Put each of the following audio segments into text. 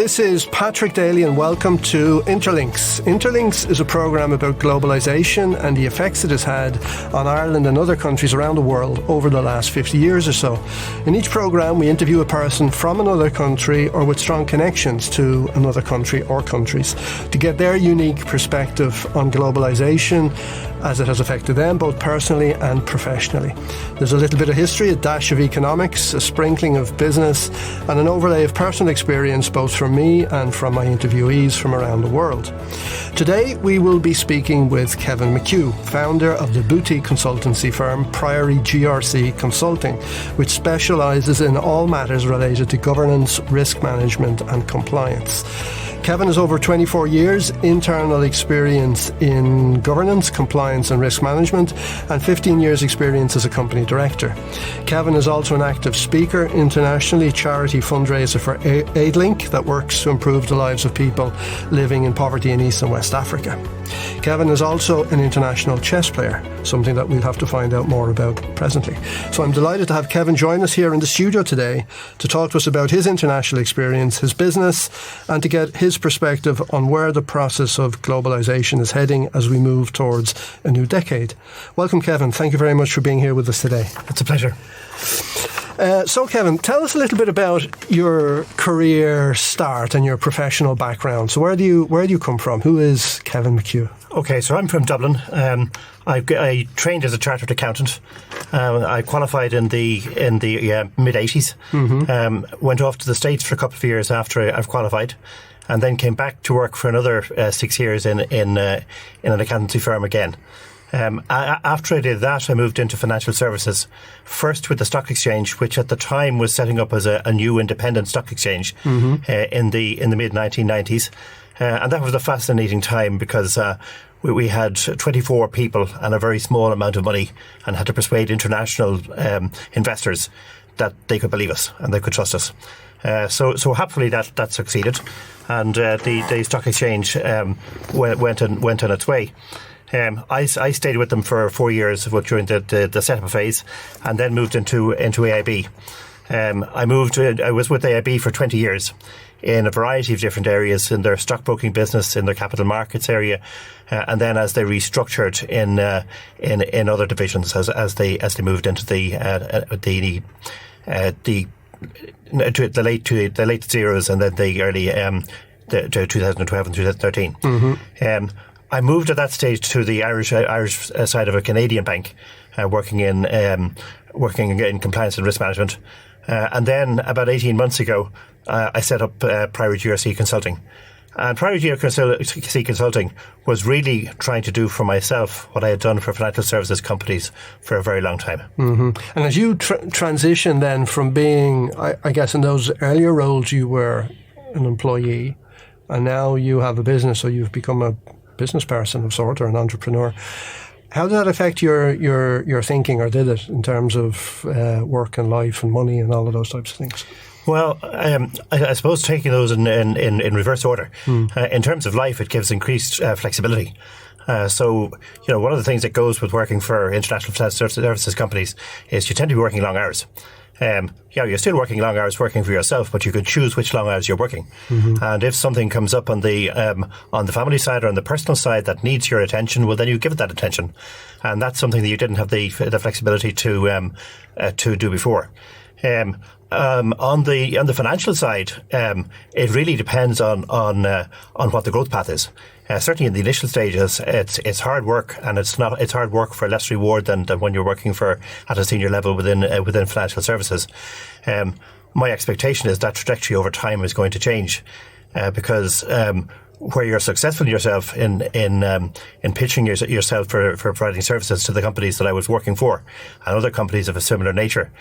This is Patrick Daly and welcome to Interlinks. Interlinks is a programme about globalisation and the effects it has had on Ireland and other countries around the world over the last 50 years or so. In each programme we interview a person from another country or with strong connections to another country or countries to get their unique perspective on globalisation as it has affected them both personally and professionally. There's a little bit of history, a dash of economics, a sprinkling of business and an overlay of personal experience both from me and from my interviewees from around the world. Today we will be speaking with Kevin McHugh, founder of the boutique consultancy firm Priory GRC Consulting, which specialises in all matters related to governance, risk management and compliance. Kevin has over 24 years internal experience in governance, compliance and risk management and 15 years experience as a company director. Kevin is also an active speaker, internationally charity fundraiser for Aidlink that works to improve the lives of people living in poverty in East and West Africa. Kevin is also an international chess player, something that we'll have to find out more about presently. So I'm delighted to have Kevin join us here in the studio today to talk to us about his international experience, his business, and to get his perspective on where the process of globalisation is heading as we move towards a new decade. Welcome, Kevin. Thank you very much for being here with us today. It's a pleasure. So, Kevin, tell us a little bit about your career start and your professional background. So where do you come from? Who is Kevin McHugh? Okay, so I'm from Dublin. I trained as a chartered accountant. I qualified in the mid-80s. Mm-hmm. Went off to the States for a couple of years after I've qualified, and then came back to work for another 6 years in an accountancy firm again. After I did that, I moved into financial services, first with the stock exchange, which at the time was setting up as a new independent stock exchange. Mm-hmm. In the mid-1990s. And that was a fascinating time because we had 24 people and a very small amount of money and had to persuade international investors that they could believe us and they could trust us. So happily that succeeded, and the stock exchange went on its way. I stayed with them for 4 years during the setup phase, and then moved into AIB. I was with AIB for 20 years in a variety of different areas, in their stockbroking business, in their capital markets area, and then as they restructured in other divisions as they moved into the late zeros and then the early 2012 and 2013. Mm-hmm. I moved at that stage to the Irish side of a Canadian bank, working in compliance and risk management. And then about 18 months ago, I set up Priory GRC Consulting. And Priory GRC Consulting was really trying to do for myself what I had done for financial services companies for a very long time. Mm-hmm. And as you transition then from being, I guess in those earlier roles you were an employee, and now you have a business, so you've become a business person of sort, or an entrepreneur. How did that affect your thinking, or did it, in terms of work and life and money and all of those types of things? Well, I suppose taking those in reverse order. In terms of life, it gives increased flexibility. So, one of the things that goes with working for international financial services companies is you tend to be working long hours. You're still working long hours working for yourself, but you can choose which long hours you're working. Mm-hmm. And if something comes up on the family side or on the personal side that needs your attention, well, then you give it that attention. And that's something that you didn't have the flexibility to do before. On the financial side, it really depends on what the growth path is. Certainly in the initial stages, it's hard work, and it's hard work for less reward than when you're working at a senior level within financial services. My expectation is that trajectory over time is going to change, because where you're successful yourself in pitching yourself for providing services to the companies that I was working for and other companies of a similar nature,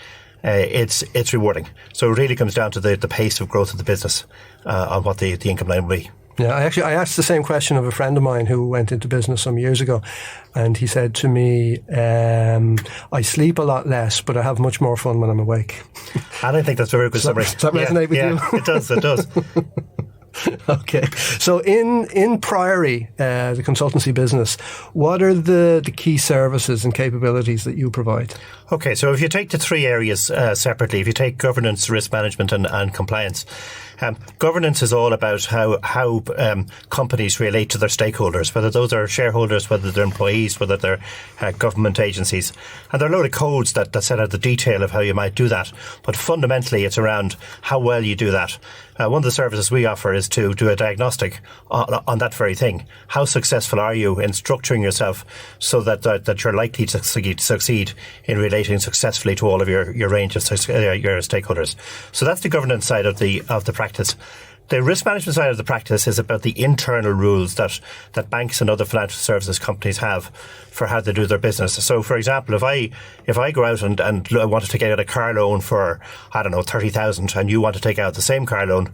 it's rewarding. So it really comes down to the pace of growth of the business on what the income line will be. Yeah, I asked the same question of a friend of mine who went into business some years ago, and he said to me, I sleep a lot less, but I have much more fun when I'm awake. And I think that's a very good summary. Does that resonate with you? It does. Okay. So in Priory, the consultancy business, what are the key services and capabilities that you provide? Okay, so if you take the three areas separately, if you take governance, risk management and compliance, Governance is all about how companies relate to their stakeholders, whether those are shareholders, whether they're employees, whether they're government agencies. And there are a load of codes that set out the detail of how you might do that. But fundamentally, it's around how well you do that. One of the services we offer is to do a diagnostic on that very thing. How successful are you in structuring yourself so that you're likely to succeed in relating successfully to all of your range of your stakeholders? So that's the governance side of the practice. The risk management side of the practice is about the internal rules that banks and other financial services companies have for how they do their business. So, for example, if I go out and want to take out a car loan for, I don't know, 30,000, and you want to take out the same car loan,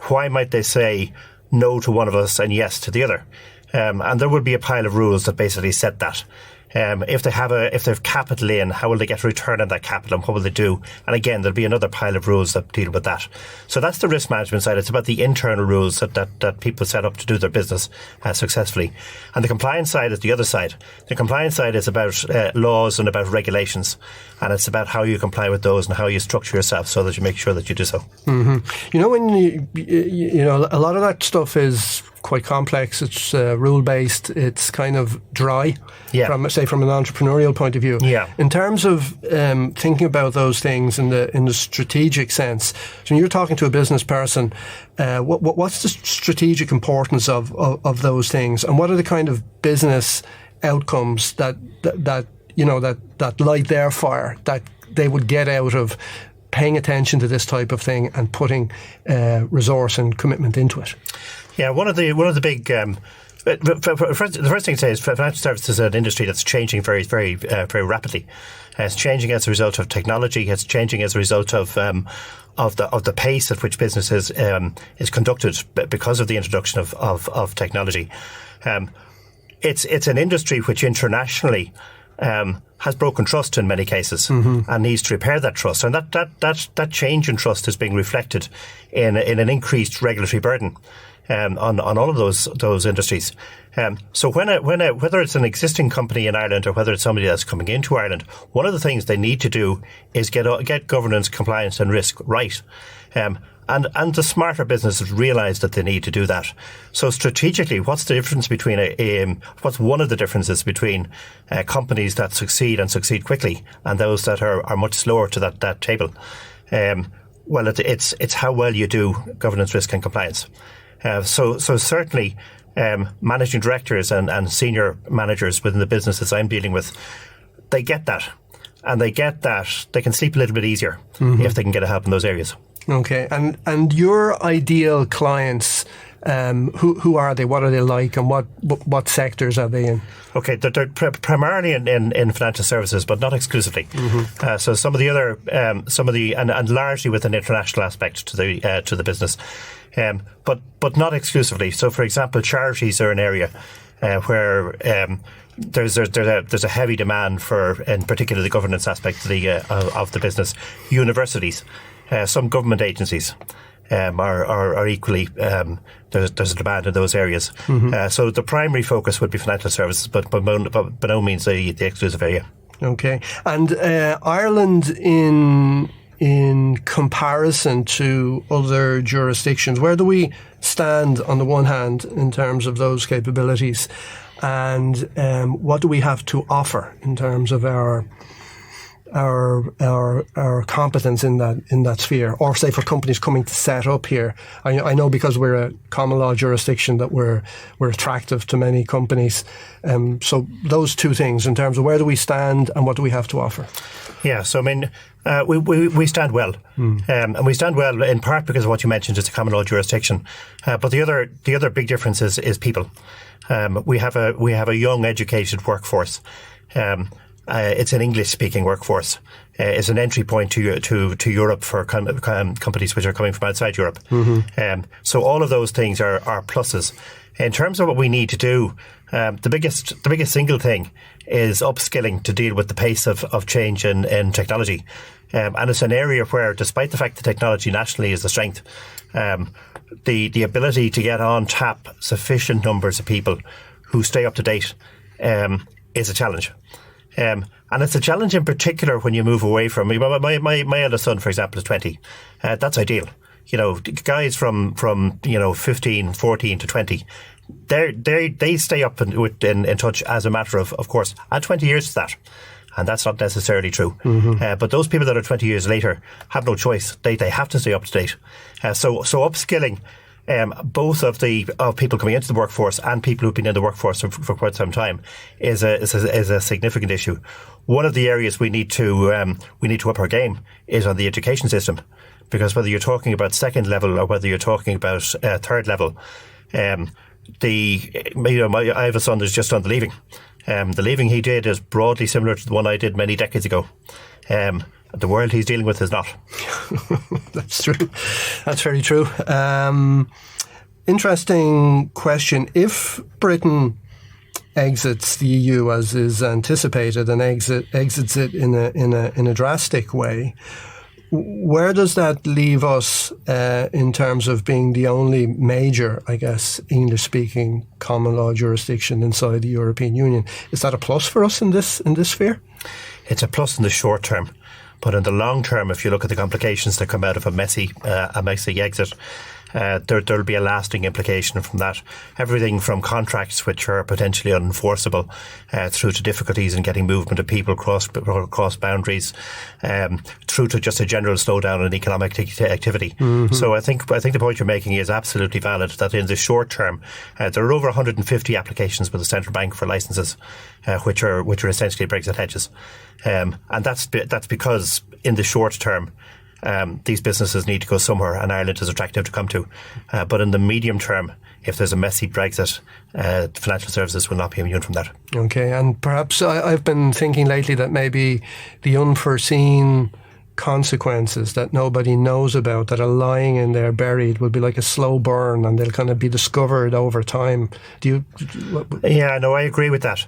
why might they say no to one of us and yes to the other? And there will be a pile of rules that basically set that. If they have capital in, how will they get a return on that capital, and what will they do? And again, there'll be another pile of rules that deal with that. So that's the risk management side. It's about the internal rules that people set up to do their business successfully. And the compliance side is the other side. The compliance side is about laws and about regulations, and it's about how you comply with those and how you structure yourself so that you make sure that you do so. Mm-hmm. When a lot of that stuff is quite complex. It's rule-based. It's kind of dry, from an entrepreneurial point of view. Yeah. In terms of thinking about those things in the strategic sense, so when you're talking to a business person, what's the strategic importance of those things, and what are the kind of business outcomes that light their fire, that they would get out of paying attention to this type of thing and putting resource and commitment into it? Yeah, one of the big the first thing to say is financial services is an industry that's changing very, very, very rapidly. It's changing as a result of technology. It's changing as a result of the pace at which business is conducted because of the introduction of technology. It's an industry which internationally has broken trust in many cases, and needs to repair that trust. And that change in trust is being reflected in an increased regulatory burden on all of those industries. So whether it's an existing company in Ireland or whether it's somebody that's coming into Ireland, one of the things they need to do is get governance, compliance and risk right. And the smarter businesses realise that they need to do that. So strategically, what's the difference between what's one of the differences between companies that succeed and succeed quickly and those that are much slower to that table? Well, it's how well you do governance, risk and compliance. So certainly managing directors and senior managers within the businesses I'm dealing with, they get that. And they get that they can sleep a little bit easier if they can get help in those areas. Okay. And your ideal clients, who are they? What are they like? And what sectors are they in? Okay, they're primarily in financial services, but not exclusively. So some of the and largely with an international aspect to the business, but not exclusively. So, for example, charities are an area where there's a heavy demand for, in particular, the governance aspect of the business. Universities, some government agencies. Are equally there's a demand in those areas. So the primary focus would be financial services, but by no means the exclusive area. Okay, and Ireland in comparison to other jurisdictions, where do we stand on the one hand in terms of those capabilities, and what do we have to offer in terms of our competence in that sphere, or say for companies coming to set up here? I know because we're a common law jurisdiction that we're attractive to many companies. So those two things in terms of where do we stand and what do we have to offer? Yeah, so I mean, we stand well, and we stand well in part because of what you mentioned. It's a common law jurisdiction, but the other big difference is people. We have a young, educated workforce. It's an English-speaking workforce. It's an entry point to Europe for companies which are coming from outside Europe. So all of those things are pluses. In terms of what we need to do, the biggest single thing is upskilling to deal with the pace of change in technology. And it's an area where, despite the fact that technology nationally is the strength, the ability to get on tap sufficient numbers of people who stay up to date is a challenge. And it's a challenge in particular when you move away from, my eldest son, for example, is 20. That's ideal. guys from 15, 14 to 20, they stay up in touch as a matter of course. Add 20 years to that, and that's not necessarily true. But those people that are 20 years later have no choice. They have to stay up to date. So upskilling both of people coming into the workforce and people who've been in the workforce for quite some time is a significant issue. One of the areas we need to up our game is on the education system, because whether you're talking about second level or whether you're talking about third level, I have a son who's just done the leaving. The leaving he did is broadly similar to the one I did many decades ago. The world he's dealing with is not. That's true. That's very true. Interesting question. If Britain exits the EU as is anticipated and exits it in a drastic way, where does that leave us in terms of being the only major, I guess, English-speaking common law jurisdiction inside the European Union? Is that a plus for us in this sphere? It's a plus in the short term, but in the long term, if you look at the complications that come out of a messy exit, there'll be a lasting implication from that. Everything from contracts which are potentially unenforceable through to difficulties in getting movement of people across boundaries, through to just a general slowdown in economic activity. So I think the point you're making is absolutely valid, that in the short term there are over 150 applications with the central bank for licences which are essentially Brexit hedges, and that's because in the short term these businesses need to go somewhere, and Ireland is attractive to come to. But in the medium term, if there's a messy Brexit, financial services will not be immune from that. Okay, and perhaps I've been thinking lately that maybe the unforeseen consequences that nobody knows about that are lying in there buried will be like a slow burn, and they'll kind of be discovered over time. Yeah, no, I agree with that.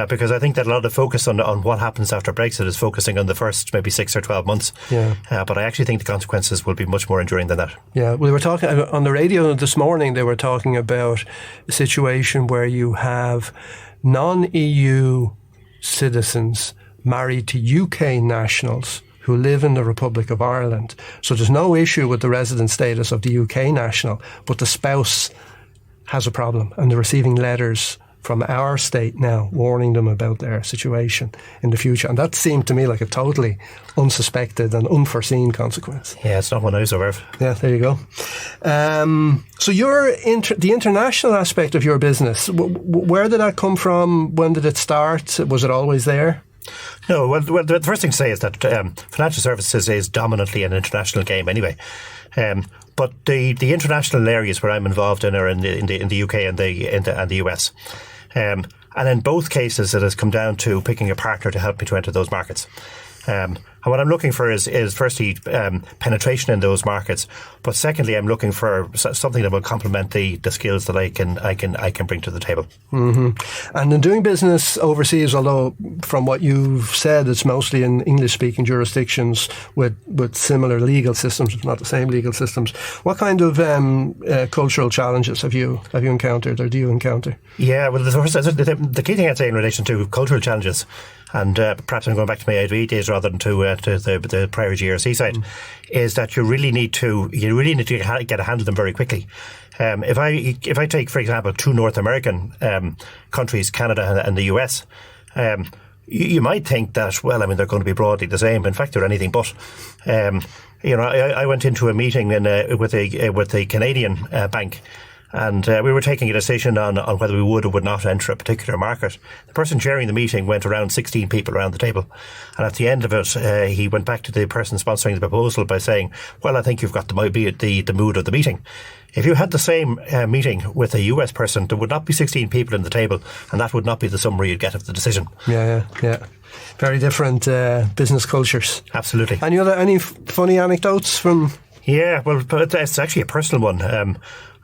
Because I think that a lot of focus on what happens after Brexit is focusing on the first maybe 6 or 12 months. But I actually think the consequences will be much more enduring than that. Yeah, we were talking on the radio this morning, they were talking about a situation where you have non-EU citizens married to UK nationals who live in the Republic of Ireland. So there's no issue with the resident status of the UK national, but the spouse has a problem, and they're receiving letters from our state now warning them about their situation in the future. And that seemed to me like a totally unsuspected and unforeseen consequence. Yeah, it's not one I was aware of. Yeah, there you go. So the international aspect of your business, where did that come from? When did it start? Was it always there? No, well, the first thing to say is that financial services is dominantly an international game anyway. But the international areas where I'm involved in are in the UK and the US. And in both cases, it has come down to picking a partner to help me to enter those markets. And what I'm looking for is firstly penetration in those markets, but secondly, I'm looking for something that will complement the skills that I can bring to the table. And in doing business overseas, although from what you've said, it's mostly in English-speaking jurisdictions with similar legal systems, not the same legal systems. What kind of cultural challenges have you encountered, or do you encounter? Yeah, well, the key thing I'd say in relation to cultural challenges, and perhaps I'm going back to my ADV days rather than to the Priory GRC side, is that you really need to get a hand of them very quickly. If I take, for example, two North American countries, Canada and the US, you might think that, well, I mean, they're going to be broadly the same. In fact, they're anything but. I went into a meeting with a Canadian bank, and we were taking a decision on whether we would or would not enter a particular market. The person chairing the meeting went around 16 people around the table, and at the end of it, he went back to the person sponsoring the proposal by saying, well, I think you've got the mood of the meeting. If you had the same meeting with a US person, there would not be 16 people in the table, and that would not be the summary you'd get of the decision. Yeah. Very different business cultures. Absolutely. Any funny anecdotes from? Yeah, well, it's actually a personal one.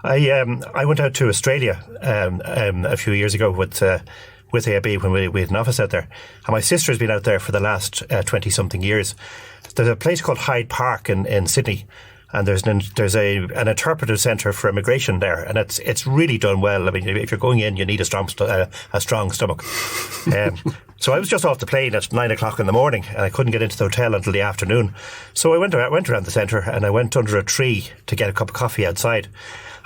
I went out to Australia a few years ago with AIB when we had an office out there, and my sister has been out there for the last 20-something years. There's a place called Hyde Park in Sydney, and there's an interpretive centre for immigration there, and it's really done well. I mean, if you're going in, you need a strong stomach. So I was just off the plane at 9 o'clock in the morning, and I couldn't get into the hotel until the afternoon. So I went around the centre, and I went under a tree to get a cup of coffee outside.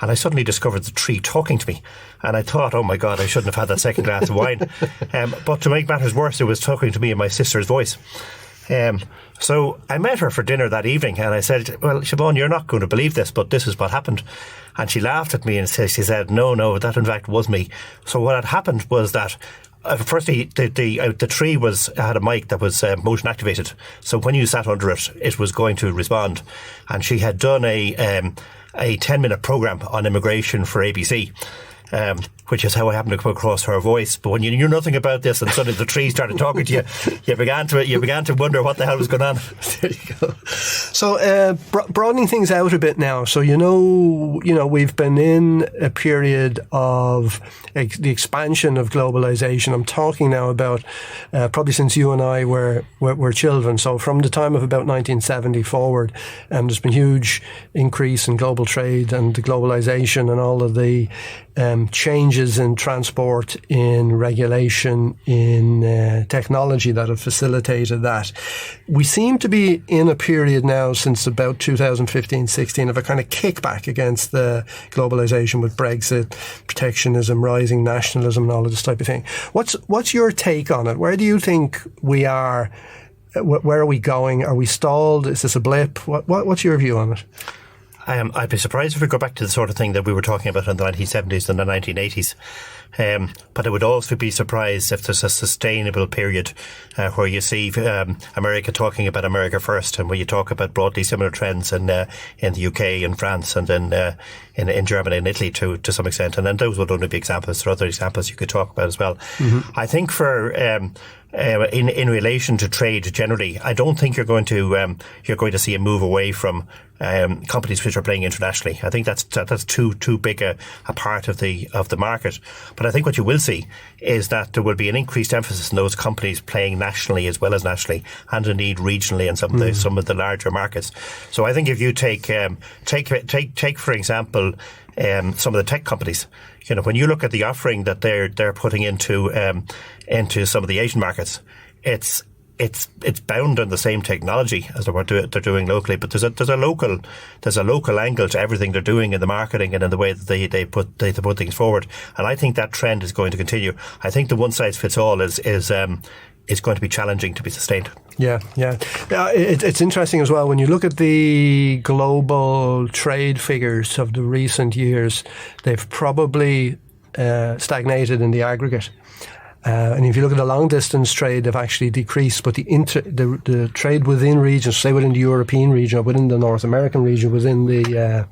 And I suddenly discovered the tree talking to me. And I thought, oh my God, I shouldn't have had that second glass of wine. But to make matters worse, it was talking to me in my sister's voice. So I met her for dinner that evening, and I said, well, Siobhan, you're not going to believe this, but this is what happened. And she laughed at me and she said, no, that in fact was me. So what had happened was that firstly, the tree had a mic that was motion activated. So when you sat under it, it was going to respond. And she had done a 10-minute program on immigration for ABC. Which is how I happened to come across her voice. But when you knew nothing about this and suddenly the tree started talking to you, you began to wonder what the hell was going on. There you go. So broadening things out a bit now. So you know, we've been in a period of the expansion of globalization. I'm talking now about probably since you and I were children. So from the time of about 1970 forward, there's been huge increase in global trade and globalization and all of the changes in transport, in regulation, in technology that have facilitated that. We seem to be in a period now since about 2015-16 of a kind of kickback against the globalization with Brexit, protectionism, rising nationalism and all of this type of thing. What's your take on it? Where do you think we are? Where are we going? Are we stalled? Is this a blip? What's your view on it? I'd be surprised if we go back to the sort of thing that we were talking about in the 1970s and the 1980s. But I would also be surprised if there's a sustainable period where you see America talking about America first, and where you talk about broadly similar trends in the UK and France and in Germany and Italy to some extent. And then those would only be examples. There are other examples you could talk about as well. Mm-hmm. I think for in relation to trade generally, I don't think you're going to see a move away from companies which are playing internationally. I think that's too big a part of the market. But I think what you will see is that there will be an increased emphasis on those companies playing nationally as well as nationally, and indeed regionally in some of the larger markets. So I think if you take for example some of the tech companies, you know, when you look at the offering that they're putting into some of the Asian markets, it's bound on the same technology as they're doing locally, but there's a local angle to everything they're doing in the marketing and in the way that they put things forward. And I think that trend is going to continue. I think the one size fits all is going to be challenging to be sustained. Yeah. It's interesting as well when you look at the global trade figures of the recent years. They've probably stagnated in the aggregate. And if you look at the long distance trade, they've actually decreased, but the trade within regions, say within the European region or within the North American region, within the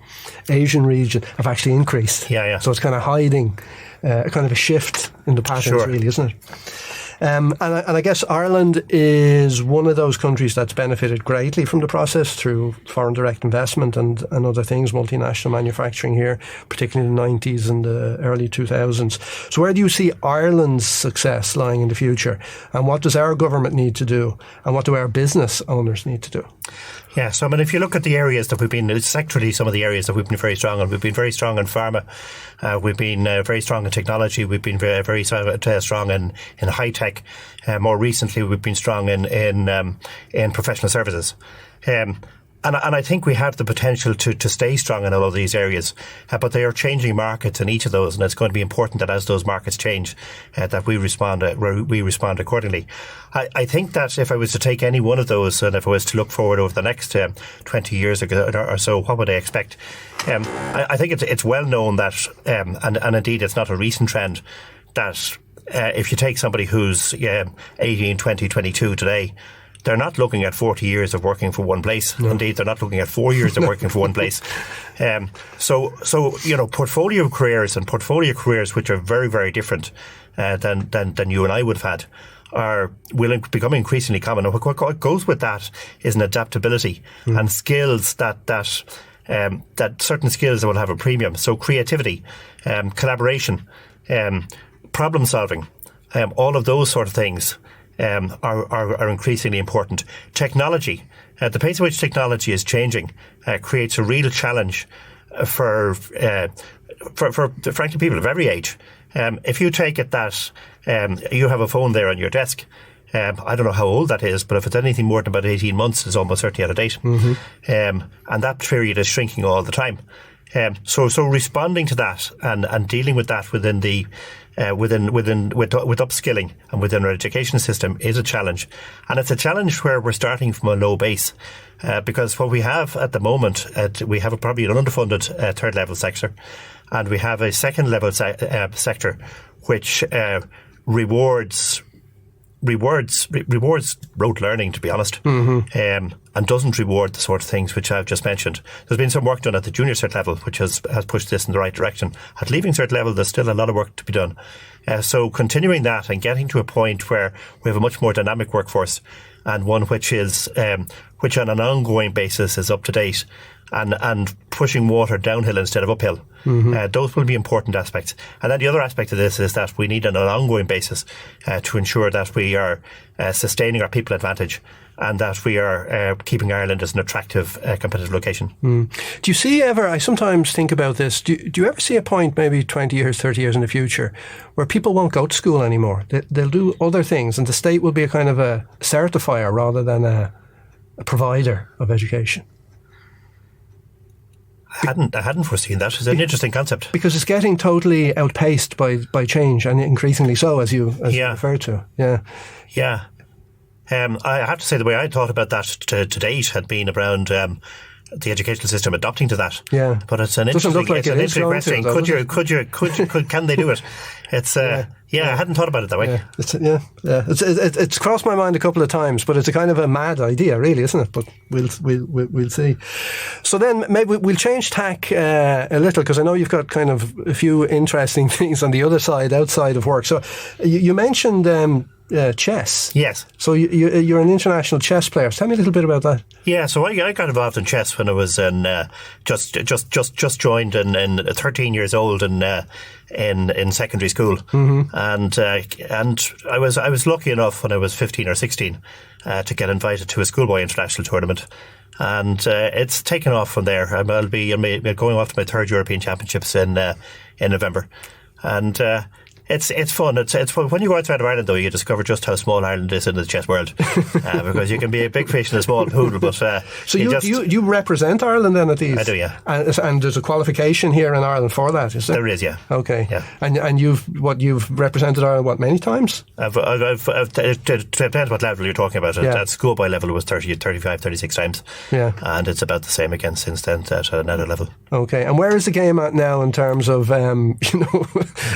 Asian region, have actually increased. Yeah. So it's kind of hiding a kind of a shift in the patterns, sure. Really, isn't it? And I guess Ireland is one of those countries that's benefited greatly from the process through foreign direct investment and other things, multinational manufacturing here, particularly in the 90s and the early 2000s. So where do you see Ireland's success lying in the future? And what does our government need to do? And what do our business owners need to do? Yeah, so I mean, if you look at the areas that we've been, sectorally, some of the areas that we've been very strong on, we've been very strong in pharma, we've been very strong in technology, we've been very strong in high tech. More recently, we've been strong in professional services. And I think we have the potential to stay strong in all of these areas, but they are changing markets in each of those, and it's going to be important that as those markets change, that we respond accordingly. I think that if I was to take any one of those, and if I was to look forward over the next 20 years or so, what would I expect? I think it's well known that, and indeed it's not a recent trend, that if you take somebody who's 18, 20, 22 today, they're not looking at 40 years of working for one place. No. Indeed, they're not looking at 4 years of working for one place. So you know, portfolio careers which are very, very different than you and I would have had are become increasingly common. And what goes with that is an adaptability and skills that certain skills that will have a premium. So creativity, collaboration, problem solving, all of those sort of things are increasingly important. Technology, the pace at which technology is changing, creates a real challenge for frankly people of every age If you take it that you have a phone there on your desk, I don't know how old that is, but if it's anything more than about 18 months, it's almost certainly out of date. And that period is shrinking all the time. So responding to that and dealing with that within the with upskilling and within our education system is a challenge, and it's a challenge where we're starting from a low base, because what we have at the moment, we have probably an underfunded third level sector, and we have a second level sector which rewards rote learning, to be honest, and doesn't reward the sort of things which I've just mentioned. There's been some work done at the junior cert level which has pushed this in the right direction. At leaving cert level, there's still a lot of work to be done. So continuing that and getting to a point where we have a much more dynamic workforce, and one which is which on an ongoing basis is up to date and pushing water downhill instead of uphill. Those will be important aspects. And then the other aspect of this is that we need on an ongoing basis to ensure that we are sustaining our people advantage, and that we are keeping Ireland as an attractive, competitive location. Do you see ever, I sometimes think about this, do you ever see a point maybe 20 years, 30 years in the future where people won't go to school anymore? They'll do other things, and the state will be a kind of a certifier rather than a provider of education? I hadn't foreseen that. It's an interesting concept. Because it's getting totally outpaced by change, and increasingly so, as you referred to. Yeah. I have to say the way I thought about that to date had been around the educational system adopting to that. Yeah. But it's an interesting, question. Can they do it? It's I hadn't thought about it that way. It's crossed my mind a couple of times, but it's a kind of a mad idea, really, isn't it? But we'll see. So then maybe we'll change tack a little, because I know you've got kind of a few interesting things on the other side, outside of work. So you mentioned chess. Yes. So you're an international chess player. Tell me a little bit about that. Yeah. So I got involved in chess when I was just joined in 13 years old in secondary school, and I was lucky enough when I was 15 or 16 to get invited to a schoolboy international tournament. And it's taken off from there. I'll be going off to my third European Championships in November, and it's fun. It's fun. When you go outside of Ireland, though, you discover just how small Ireland is in the chess world, because you can be a big fish in a small pool. But so you represent Ireland then at these? I do, yeah. And there's a qualification here in Ireland for that, is there? There is, yeah. Okay. Yeah. And you've represented Ireland many times? It depends what level you're talking about. Yeah. At schoolboy level, it was 30, 35, 36 times. Yeah. And it's about the same again since then at another level. Okay. And where is the game at now in terms of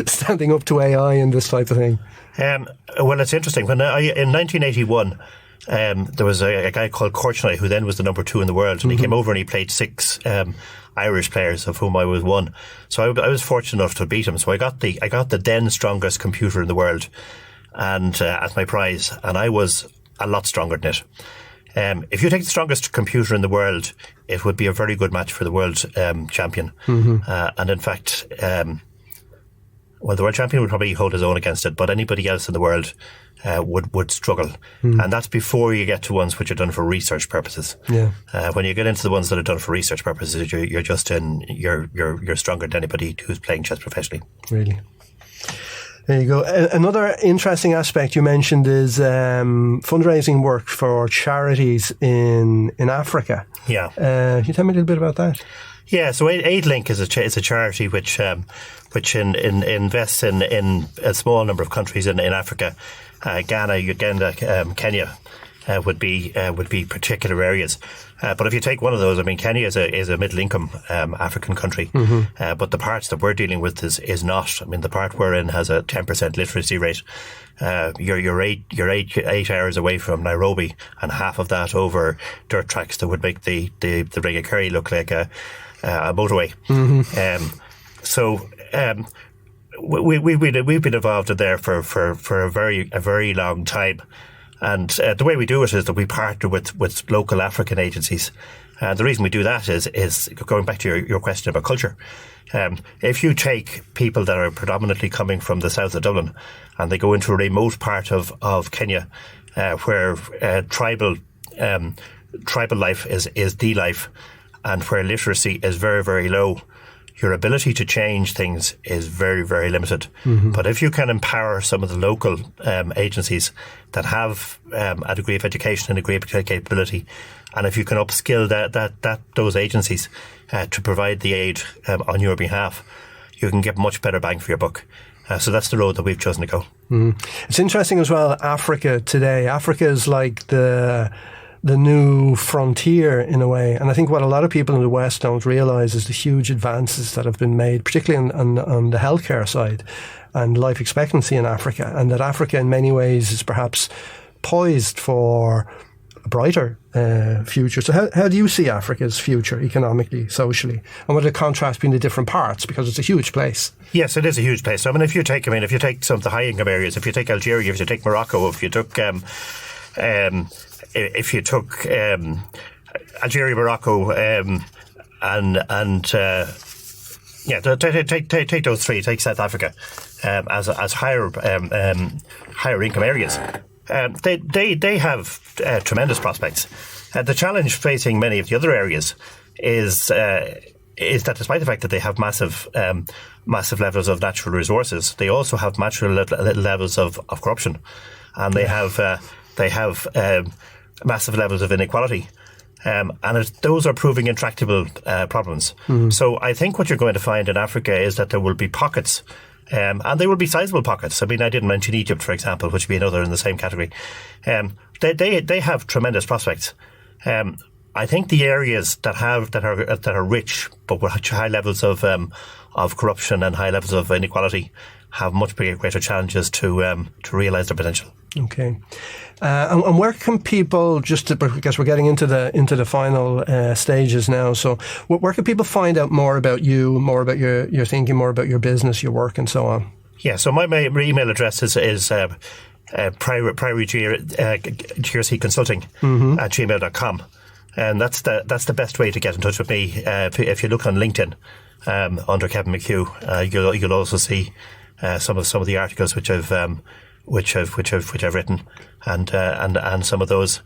standing up to AI and this type of thing? Well, it's interesting. When in 1981, there was a guy called Korchnoi, who then was the number 2 in the world, and he came over and he played 6 Irish players, of whom I was one. So I was fortunate enough to beat him. So I got the then strongest computer in the world, and as my prize, and I was a lot stronger than it. If you take the strongest computer in the world, it would be a very good match for the world champion. And in fact, well, the world champion would probably hold his own against it, but anybody else in the world would struggle. And that's before you get to ones which are done for research purposes. Yeah. When you get into the ones that are done for research purposes, you're stronger than anybody who's playing chess professionally. Really. There you go. Another interesting aspect you mentioned is fundraising work for charities in Africa. Yeah. Can you tell me a little bit about that? Yeah, so Aidlink is a charity which invests in a small number of countries in Africa. Ghana, Uganda, Kenya would be particular areas. But if you take one of those, I mean, Kenya is a middle income African country, but the parts that we're dealing with is not. I mean, the part we're in has a 10% literacy rate. You're 8 hours away from Nairobi, and half of that over dirt tracks that would make the Ring of Kerry look like a motorway. We've been involved in there for a very long time. And the way we do it is that we partner with local African agencies. And the reason we do that is going back to your question about culture. If you take people that are predominantly coming from the south of Dublin and they go into a remote part of Kenya, where tribal life is the life, and where literacy is very, very low, your ability to change things is very, very limited. But if you can empower some of the local agencies that have a degree of education and a degree of capability, and if you can upskill those agencies to provide the aid on your behalf, you can get much better bang for your buck. So that's the road that we've chosen to go. It's interesting as well, Africa today. Africa is like the new frontier in a way. And I think what a lot of people in the West don't realise is the huge advances that have been made, particularly on the healthcare side and life expectancy in Africa. And that Africa in many ways is perhaps poised for a brighter future. So how do you see Africa's future economically, socially? And what are the contrasts between the different parts? Because it's a huge place. Yes, it is a huge place. I mean, if you take some of the high income areas, if you take Algeria, if you take Morocco, if you took Algeria, Morocco, take those three. Take South Africa as higher income areas. They have tremendous prospects. The challenge facing many of the other areas is that despite the fact that they have massive levels of natural resources, they also have massive levels of corruption, and they have massive levels of inequality. And those are proving intractable problems. So I think what you're going to find in Africa is that there will be pockets, and they will be sizable pockets. I mean, I didn't mention Egypt, for example, which would be another in the same category. They have tremendous prospects. I think the areas that are rich but with high levels of corruption and high levels of inequality have much greater challenges to realise their potential. Okay, and where can people, because we're getting into the final stages now, so where can people find out more about you, more about your thinking, more about your business, your work, and so on? Yeah, so my email address is Priory GRC Consulting at gmail.com, and that's the best way to get in touch with me. If you look on LinkedIn under Kevin McHugh, you'll also see some of the articles which I've written, and some of those,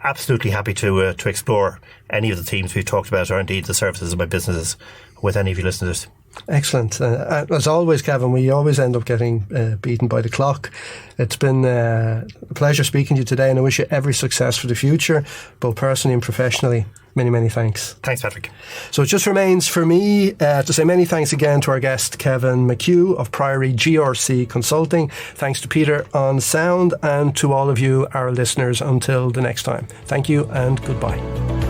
absolutely happy to explore any of the themes we've talked about, or indeed the services of my businesses, with any of your listeners. Excellent. As always, Kevin, we always end up getting beaten by the clock. It's been a pleasure speaking to you today, and I wish you every success for the future, both personally and professionally. Many, many thanks. Thanks, Patrick. So it just remains for me to say many thanks again to our guest, Kevin McHugh of Priory GRC Consulting. Thanks to Peter on sound, and to all of you, our listeners, until the next time. Thank you and goodbye.